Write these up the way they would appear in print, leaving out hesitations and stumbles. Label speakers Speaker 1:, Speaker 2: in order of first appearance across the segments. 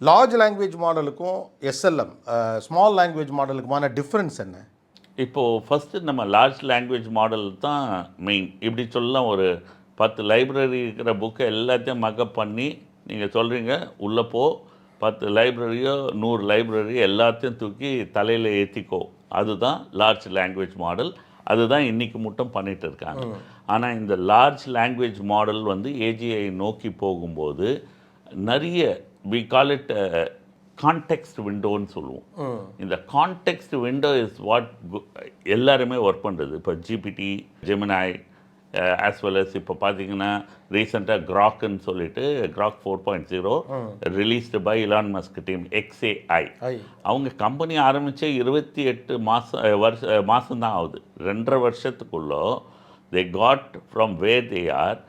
Speaker 1: Large language மாடலுக்கும் SLM small language மாடலுக்குமான difference என்ன?
Speaker 2: இப்போது ஃபஸ்ட்டு நம்ம லார்ஜ் லாங்குவேஜ் மாடல் தான் மெயின். இப்படி சொல்லலாம், ஒரு 10 லைப்ரரி இருக்கிற புக்கை எல்லாத்தையும் மக்கப் பண்ணி நீங்கள் சொல்கிறீங்க உள்ளே போ, 10 லைப்ரரியோ 100 லைப்ரரி எல்லாத்தையும் தூக்கி தலையில் ஏற்றிக்கோ. அதுதான் லார்ஜ் லாங்குவேஜ் மாடல். அதுதான் இன்றைக்கி மட்டும் பண்ணிகிட்டு இருக்காங்க. ஆனால் இந்த லார்ஜ் லாங்குவேஜ் மாடல் வந்து ஏஜிஐ நோக்கி போகும்போது நிறைய வி கால் இட் கான்டெக்ஸ்ட் விண்டோன்னு சொல்லுவோம். இந்த கான்டெக்ஸ்ட் விண்டோ இஸ் வாட் எல்லாருமே ஒர்க் பண்ணுறது. இப்போ GPT, Gemini as well as இப்போ பார்த்தீங்கன்னா ரீசெண்டாக கிராக்குன்னு சொல்லிட்டு Grok 4.0 released by Elon Musk team XAI. அவங்க கம்பெனி ஆரம்பித்து 28 மாதம்தான் ஆகுது. 2.5 வருஷத்துக்குள்ளே they got from where they are.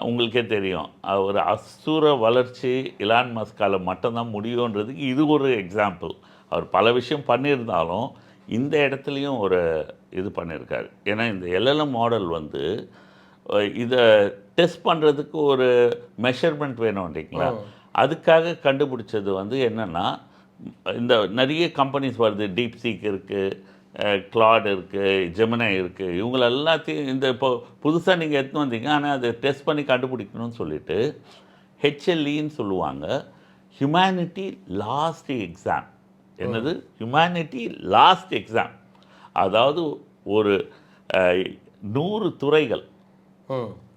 Speaker 2: உங்களுக்கே தெரியும், ஒரு அசுர வளர்ச்சி இலான் மஸ்கால் மட்டும்தான் முடியுன்றதுக்கு இது ஒரு எக்ஸாம்பிள். அவர் பல விஷயம் பண்ணியிருந்தாலும் இந்த இடத்துலையும் ஒரு இது பண்ணியிருக்காரு. ஏன்னா இந்த LLM மாடல் வந்து இதை டெஸ்ட் பண்ணுறதுக்கு ஒரு மெஷர்மெண்ட் வேணும் இல்லைங்களா? அதுக்காக கண்டுபிடிச்சது வந்து என்னென்னா, இந்த நிறைய கம்பெனிஸ் வருது. டீப்சீக் இருக்குது, கிளாட் இருக்குது, ஜெமினை இருக்குது. இவங்கள எல்லாத்தையும் இந்த இப்போ புதுசாக நீங்கள் எடுத்துன்னு வந்தீங்க, ஆனால் அதை டெஸ்ட் பண்ணி கண்டுபிடிக்கணும்னு சொல்லிட்டு HLEன்னு சொல்லுவாங்க, ஹியூமனிட்டி லாஸ்ட் எக்ஸாம். என்னது? Humanity last exam. அதாவது ஒரு 100 துறைகள்,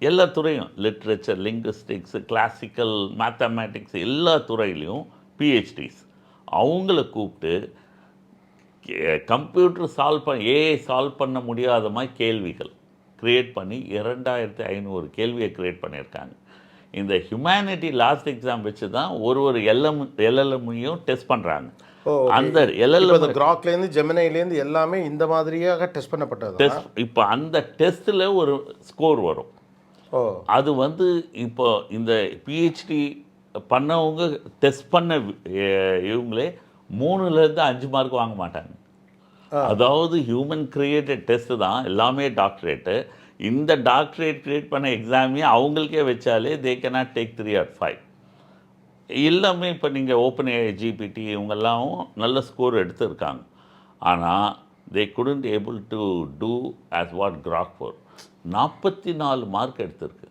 Speaker 2: எல்லா துறையும், லிட்ரேச்சர், லிங்குஸ்டிக்ஸ், கிளாசிக்கல், மேத்தமேட்டிக்ஸ், எல்லா துறையிலையும் PhDs அவங்கள கூப்பிட்டு கம்ப்யூட்டர் ஏஐ சால்வ் பண்ண முடியாத மாதிரி கேள்விகள் க்ரியேட் பண்ணி 2500 கேள்வியை க்ரியேட் பண்ணியிருக்காங்க. இந்த ஹியூமனிட்டி லாஸ்ட் எக்ஸாம் வச்சு தான் ஒரு LLMையும் டெஸ்ட் பண்ணுறாங்க. அந்த LLM
Speaker 1: கிராக்லேருந்து ஜெமினைலேருந்து எல்லாமே இந்த மாதிரியாக டெஸ்ட் பண்ணப்பட்டது
Speaker 2: டெஸ்ட். இப்போ அந்த டெஸ்ட்டில் ஒரு ஸ்கோர் வரும். அது வந்து இப்போ இந்த PhD பண்ணவங்க டெஸ்ட் பண்ண இவங்களே 3லேருந்து 5 மார்க் வாங்க மாட்டாங்க. அதாவது ஹியூமன் கிரியேட்டட் டெஸ்ட்டு தான் எல்லாமே டாக்டரேட்டு. இந்த டாக்டரேட் கிரியேட் பண்ண எக்ஸாமே அவங்களுக்கே வச்சாலே தே கேனாட் டேக் 3 or 5. எல்லாமே இப்போ நீங்கள் OpenAI, GPT இவங்கெல்லாம் நல்ல ஸ்கோர் எடுத்திருக்காங்க. ஆனால் தே couldn't able to do as what Grok 4 44 mark எடுத்திருக்கு.